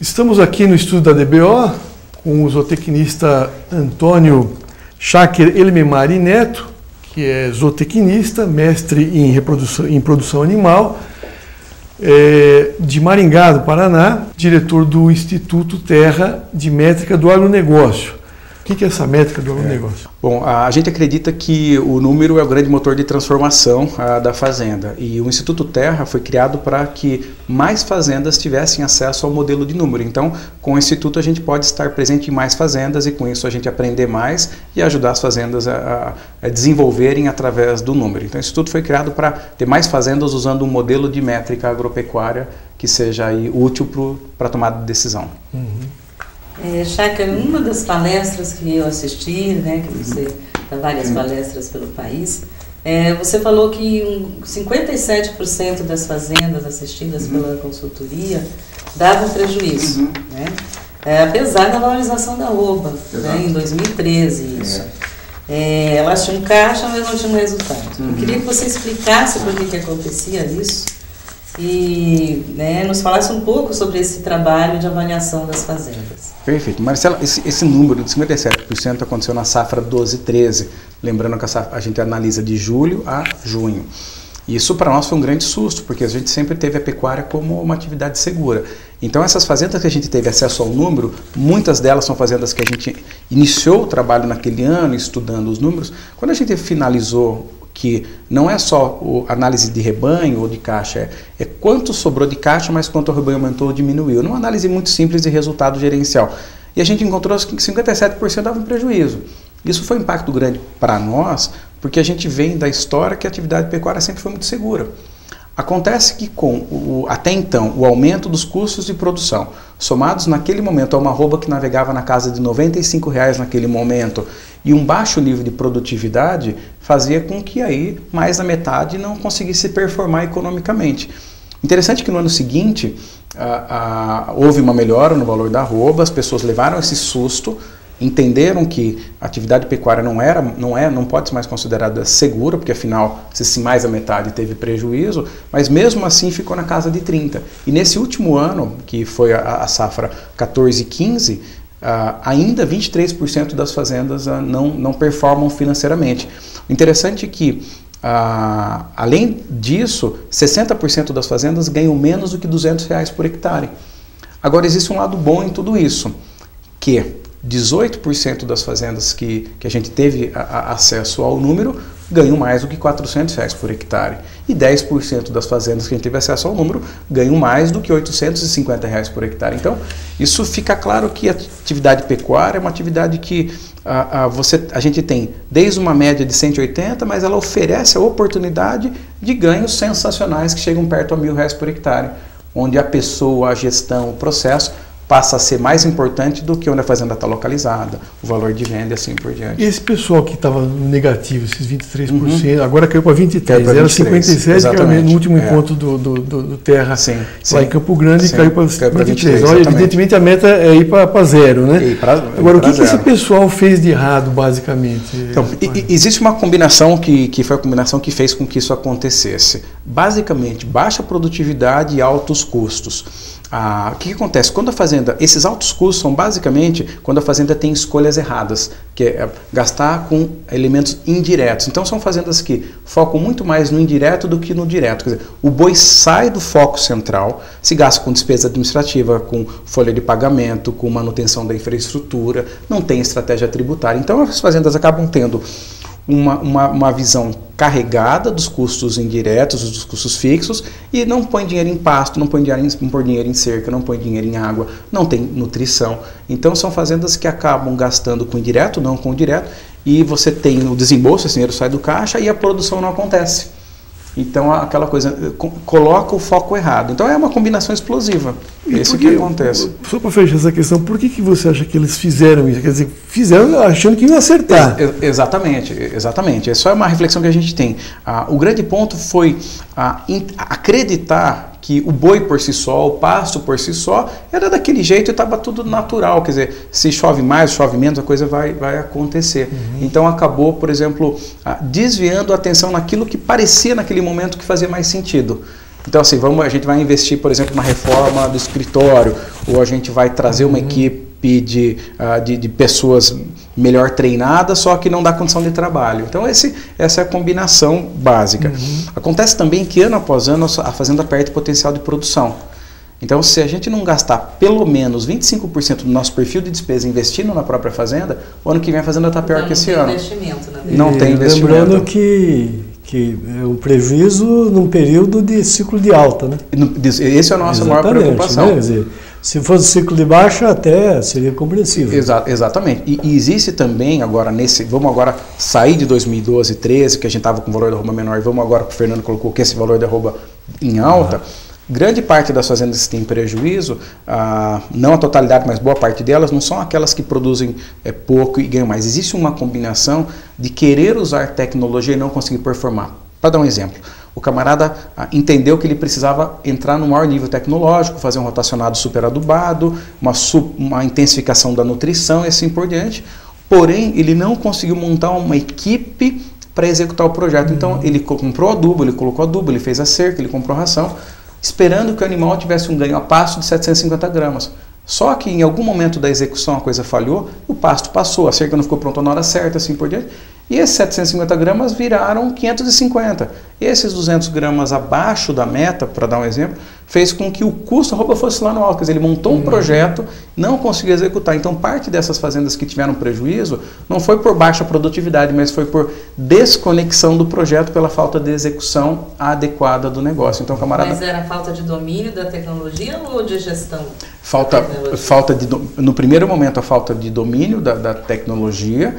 Estamos aqui no estúdio da DBO com o zootecnista Antônio Schacker Elmemari Neto, que é zootecnista, mestre em produção animal, de Maringá, do Paraná, diretor do Instituto Terra de Métrica do Agronegócio. O que é essa métrica do agronegócio? Bom, a gente acredita que o número é o grande motor de transformação da fazenda, e o Instituto Terra foi criado para que mais fazendas tivessem acesso ao modelo de número. Então, com o Instituto a gente pode estar presente em mais fazendas e com isso a gente aprender mais e ajudar as fazendas a desenvolverem através do número. Então, o Instituto foi criado para ter mais fazendas usando um modelo de métrica agropecuária que seja aí útil para a tomada de decisão. Schacker, uma das palestras que eu assisti, né, que você dá várias palestras pelo país, você falou que 57% das fazendas assistidas pela consultoria davam prejuízo, né, apesar da valorização da arroba, né, em 2013 isso. Elas tinham caixa, mas não tinham resultado. Eu queria que você explicasse por que acontecia isso e nos falasse um pouco sobre esse trabalho de avaliação das fazendas. Perfeito. Marcela, esse número de 57% aconteceu na safra 12/13, lembrando que a gente analisa de julho a junho. Isso para nós foi um grande susto, porque a gente sempre teve a pecuária como uma atividade segura. Então essas fazendas que a gente teve acesso ao número, muitas delas são fazendas que a gente iniciou o trabalho naquele ano, estudando os números. Quando a gente finalizou, que não é só análise de rebanho ou de caixa, é quanto sobrou de caixa, mas quanto o rebanho aumentou ou diminuiu. Numa análise muito simples de resultado gerencial. E a gente encontrou que 57% davam prejuízo. Isso foi um impacto grande para nós, porque a gente vem da história que a atividade pecuária sempre foi muito segura. Acontece que até então, o aumento dos custos de produção, somados naquele momento a uma arroba que navegava na casa de R$ 95 naquele momento, e um baixo nível de produtividade, fazia com que aí mais da metade não conseguisse performar economicamente. Interessante que no ano seguinte houve uma melhora no valor da arroba, as pessoas levaram esse susto, entenderam que a atividade pecuária não pode ser mais considerada segura, porque afinal, se mais da metade teve prejuízo, mas mesmo assim ficou na casa de 30%. E nesse último ano, que foi a safra 14/15, ainda 23% das fazendas não performam financeiramente. O interessante é que, além disso, 60% das fazendas ganham menos do que R$ 200 por hectare. Agora, existe um lado bom em tudo isso, que 18% das fazendas que a gente teve acesso ao número ganham mais do que R$ 400 por hectare. E 10% das fazendas que a gente teve acesso ao número ganham mais do que R$ 850 por hectare. Então, isso fica claro que a atividade pecuária é uma atividade que a gente tem desde uma média de 180, mas ela oferece a oportunidade de ganhos sensacionais que chegam perto a R$ 1.000 por hectare, onde a pessoa, a gestão, o processo passa a ser mais importante do que onde a fazenda está localizada, o valor de venda e assim por diante. E esse pessoal que estava no negativo, esses 23%, agora caiu para 23%, era 57%, que era no último encontro do Terra lá em Campo Grande, caiu para 23%. Olha, evidentemente a meta é ir para zero, né? Agora, o que esse pessoal fez de errado, basicamente? Então, existe uma combinação que foi a combinação que fez com que isso acontecesse. Basicamente, baixa produtividade e altos custos. O que acontece? Quando a fazenda, esses altos custos são basicamente quando a fazenda tem escolhas erradas, que é gastar com elementos indiretos. Então são fazendas que focam muito mais no indireto do que no direto. Quer dizer, o boi sai do foco central, se gasta com despesa administrativa, com folha de pagamento, com manutenção da infraestrutura, não tem estratégia tributária. Então as fazendas acabam tendo uma visão carregada dos custos indiretos, dos custos fixos, e não põe dinheiro em pasto, não põe dinheiro em cerca, não põe dinheiro em água, não tem nutrição. Então são fazendas que acabam gastando com indireto, não com direto, e você tem o desembolso, esse dinheiro sai do caixa e a produção não acontece. Então aquela coisa, coloca o foco errado. Então é uma combinação explosiva. Isso que acontece. Só para fechar essa questão, por que você acha que eles fizeram isso? Quer dizer, fizeram achando que iam acertar. Exatamente. É só uma reflexão que a gente tem. O grande ponto foi acreditar que o boi por si só, o pasto por si só, era daquele jeito e estava tudo natural. Quer dizer, se chove mais, chove menos, a coisa vai acontecer. Então acabou, por exemplo, desviando a atenção naquilo que parecia naquele momento que fazia mais sentido. Então, assim, a gente vai investir, por exemplo, numa reforma do escritório, ou a gente vai trazer uma equipe de pessoas melhor treinadas, só que não dá condição de trabalho. Então, essa é a combinação básica. Acontece também que, ano após ano, a fazenda perde potencial de produção. Então, se a gente não gastar pelo menos 25% do nosso perfil de despesa investindo na própria fazenda, o ano que vem a fazenda está pior que esse ano. Não tem investimento. Lembrando que é um prejuízo num período de ciclo de alta, né? Esse é a nossa maior preocupação. Né? Quer dizer, se fosse ciclo de baixa, até seria compreensível. Exatamente. E existe também, agora, vamos agora sair de 2012, 13, que a gente estava com valor de arroba menor, e vamos agora, que o Fernando colocou, que esse valor de arroba em alta. Grande parte das fazendas que têm prejuízo, não a totalidade, mas boa parte delas, não são aquelas que produzem pouco e ganham mais. Existe uma combinação de querer usar tecnologia e não conseguir performar. Para dar um exemplo, o camarada entendeu que ele precisava entrar no maior nível tecnológico, fazer um rotacionado super adubado, uma intensificação da nutrição e assim por diante, porém ele não conseguiu montar uma equipe para executar o projeto. Então ele comprou adubo, ele colocou adubo, ele fez a cerca, ele comprou ração, esperando que o animal tivesse um ganho a pasto de 750 gramas. Só que em algum momento da execução a coisa falhou, o pasto passou, a cerca não ficou pronta na hora certa, assim por diante, e esses 750 gramas viraram 550. Esses 200 gramas abaixo da meta, para dar um exemplo, fez com que o custo da roupa fosse lá no alto. Quer dizer, ele montou um projeto, não conseguiu executar. Então, parte dessas fazendas que tiveram prejuízo não foi por baixa produtividade, mas foi por desconexão do projeto pela falta de execução adequada do negócio. Então, camarada... Mas era falta de domínio da tecnologia ou de gestão? No primeiro momento, a falta de domínio da tecnologia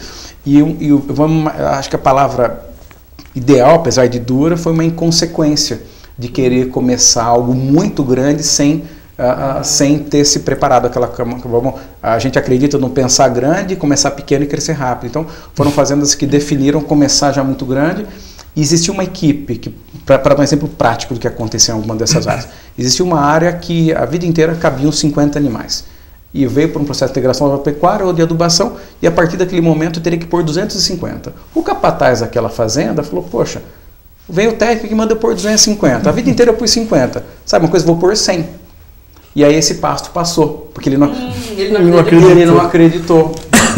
acho que a palavra ideal, apesar de dura, foi uma inconsequência de querer começar algo muito grande sem ter se preparado. A gente acredita no pensar grande, começar pequeno e crescer rápido. Então, foram fazendas que definiram começar já muito grande. E existia uma equipe, para dar um exemplo prático do que aconteceu em alguma dessas áreas, existia uma área que a vida inteira cabiam 50 animais. E veio por um processo de integração agropecuária ou de adubação, e a partir daquele momento teria que pôr 250. O capataz daquela fazenda falou, poxa, veio o técnico que manda eu pôr 250, a vida inteira eu pus 50. Sabe uma coisa, vou pôr 100. E aí esse pasto passou, porque ele não acreditou.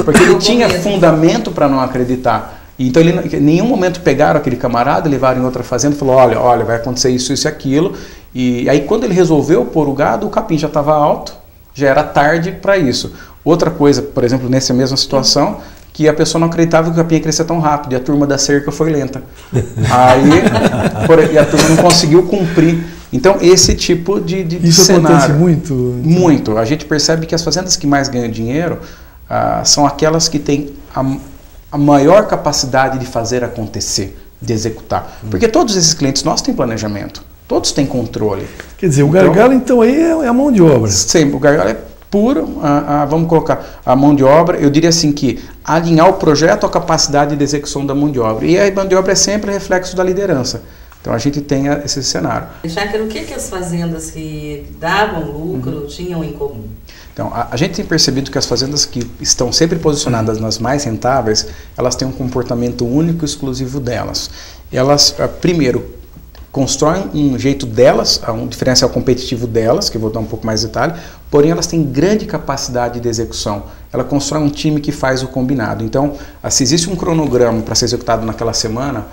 Porque ele tinha fundamento para não acreditar. Então, em nenhum momento pegaram aquele camarada, levaram em outra fazenda e falou, olha, vai acontecer isso, isso e aquilo. E aí, quando ele resolveu pôr o gado, o capim já estava alto, já era tarde para isso. Outra coisa, por exemplo, nessa mesma situação, que a pessoa não acreditava que o capim ia crescer tão rápido, e a turma da cerca foi lenta. E a turma não conseguiu cumprir. Então, esse tipo de isso cenário... Isso acontece muito? Muito. A gente percebe que as fazendas que mais ganham dinheiro são aquelas que têm a maior capacidade de fazer acontecer, de executar. Porque todos esses clientes nossos têm planejamento, todos têm controle. Quer dizer, o gargalo então aí é a mão de obra. Sim, o gargalo é puro, vamos colocar a mão de obra, eu diria assim que alinhar o projeto à capacidade de execução da mão de obra. E a mão de obra é sempre reflexo da liderança. Então a gente tem esse cenário. Cháquero, o que as fazendas que davam lucro tinham em comum? Então, a gente tem percebido que as fazendas que estão sempre posicionadas nas mais rentáveis, elas têm um comportamento único e exclusivo delas. Elas, primeiro, constroem um jeito delas, um diferencial competitivo delas, que eu vou dar um pouco mais de detalhe, porém elas têm grande capacidade de execução. Ela constrói um time que faz o combinado. Então, se existe um cronograma para ser executado naquela semana,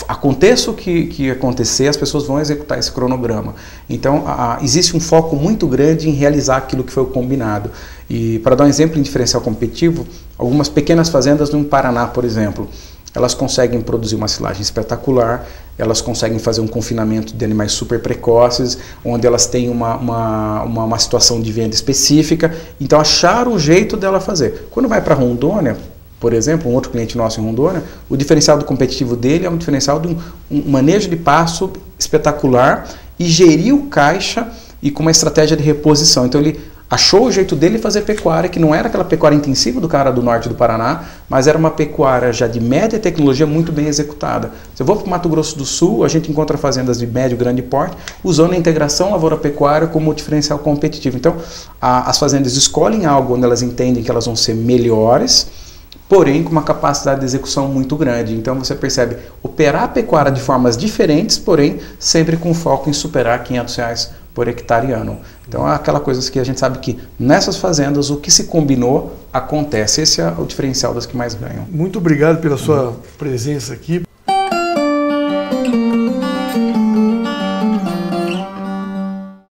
aconteça o que acontecer, as pessoas vão executar esse cronograma. Então, existe um foco muito grande em realizar aquilo que foi o combinado. E, para dar um exemplo em diferencial competitivo, algumas pequenas fazendas no Paraná, por exemplo, elas conseguem produzir uma silagem espetacular, elas conseguem fazer um confinamento de animais super precoces, onde elas têm uma situação de venda específica, então acharam o jeito dela fazer. Quando vai para Rondônia, por exemplo, um outro cliente nosso em Rondônia, o diferencial do competitivo dele é um diferencial de um manejo de pasto espetacular e geriu caixa e com uma estratégia de reposição. Então ele achou o jeito dele fazer pecuária, que não era aquela pecuária intensiva do cara do norte do Paraná, mas era uma pecuária já de média tecnologia muito bem executada. Se eu vou para o Mato Grosso do Sul, a gente encontra fazendas de médio e grande porte, usando a integração lavoura-pecuária como diferencial competitivo. Então, as fazendas escolhem algo onde elas entendem que elas vão ser melhores, porém com uma capacidade de execução muito grande. Então você percebe operar a pecuária de formas diferentes, porém sempre com foco em superar R$500 por hectare ano. Então é aquela coisa que a gente sabe que nessas fazendas o que se combinou acontece. Esse é o diferencial das que mais ganham. Muito obrigado pela sua presença aqui.